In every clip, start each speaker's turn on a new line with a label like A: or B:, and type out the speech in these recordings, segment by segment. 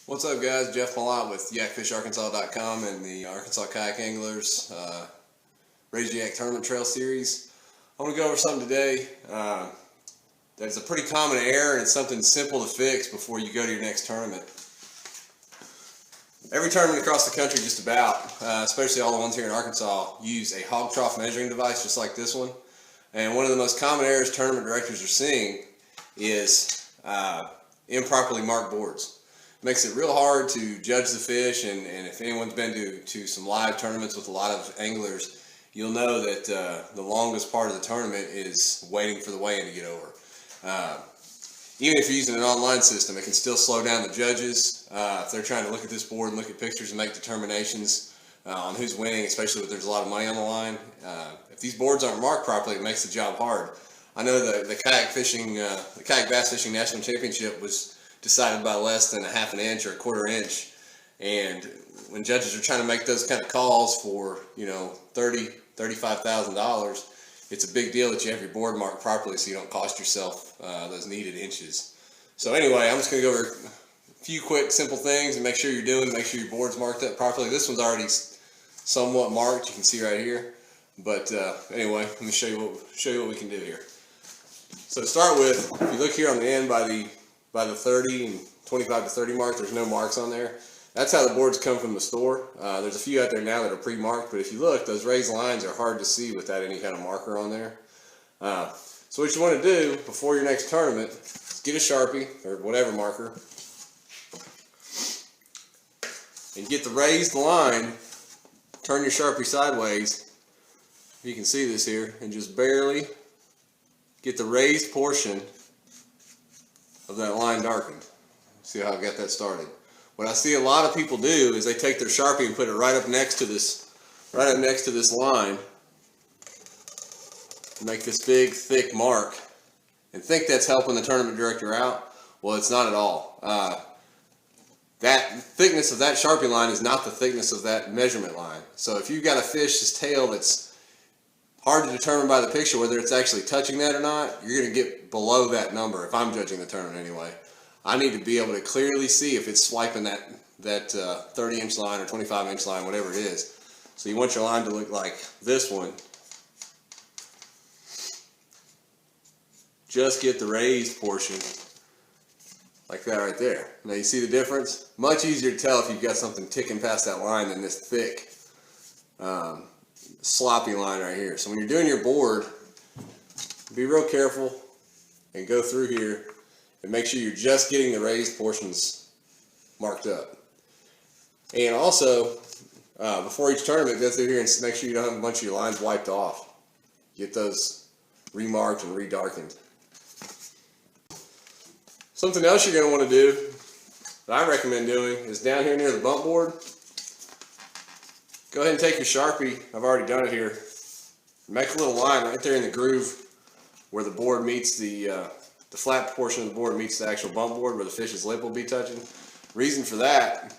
A: What's up, guys? Jeff Malott with yakfisharkansas.com and the Arkansas Kayak Anglers Raise Your Yak Tournament Trail Series. I want to go over something today that's a pretty common error, and it's something simple to fix before you go to your next tournament. Every tournament across the country, just about, especially all the ones here in Arkansas, use a Hawg Trough measuring device just like this one. And one of the most common errors tournament directors are seeing is improperly marked boards. Makes it real hard to judge the fish, and if anyone's been to some live tournaments with a lot of anglers, you'll know that the longest part of the tournament is waiting for the weigh-in to get over. Even if you're using an online system, it can still slow down the judges if they're trying to look at this board and look at pictures and make determinations on who's winning, especially if there's a lot of money on the line. If these boards aren't marked properly, it makes the job hard. I know the Kayak Bass Fishing National Championship was decided by less than a half an inch or a quarter inch, and when judges are trying to make those kind of calls for $35,000, it's a big deal that you have your board marked properly so you don't cost yourself those needed inches. So anyway, I'm just going to go over a few quick simple things and make sure make sure your board's marked up properly. This one's already somewhat marked, you can see right here, but anyway, let me show you what we can do here. So to start with, if you look here on the end by the 30 and 25 to 30 mark, there's no marks on there. That's how the boards come from the store. There's a few out there now that are pre-marked, but if you look, those raised lines are hard to see without any kind of marker on there. So what you want to do before your next tournament is get a Sharpie or whatever marker and get the raised line, turn your Sharpie sideways, you can see this here, and just barely get the raised portion of that line darkened. See how I got that started? What I see a lot of people do is they take their Sharpie and put it right up next to this line, make this big thick mark, and think that's helping the tournament director out. Well, it's not at all. That thickness of that Sharpie line is not the thickness of that measurement line. So if you've got a fish's tail that's hard to determine by the picture whether it's actually touching that or not, you're going to get below that number. If I'm judging the tournament anyway, I need to be able to clearly see if it's swiping that 30-inch line or 25-inch line, whatever it is. So you want your line to look like this one. Just get the raised portion like that right there. Now you see the difference? Much easier to tell if you've got something ticking past that line than this thick sloppy line right here. So when you're doing your board, be real careful and go through here and make sure you're just getting the raised portions marked up. And also, before each tournament, go through here and make sure you don't have a bunch of your lines wiped off. Get those remarked and redarkened. Something else you're going to want to do that I recommend doing is down here near the bump board. Go ahead and take your Sharpie, I've already done it here, make a little line right there in the groove where the board meets the flat portion of the board meets the actual bump board where the fish's lip will be touching. Reason for that,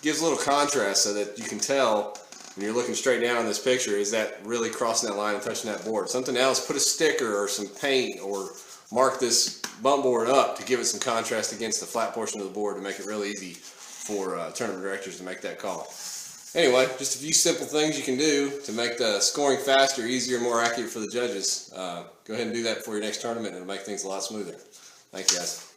A: gives a little contrast so that you can tell when you're looking straight down on this picture, is that really crossing that line and touching that board. Something else, put a sticker or some paint or mark this bump board up to give it some contrast against the flat portion of the board to make it real easy for tournament directors to make that call. Anyway, just a few simple things you can do to make the scoring faster, easier, more accurate for the judges. Go ahead and do that before your next tournament, and it'll make things a lot smoother. Thanks, guys.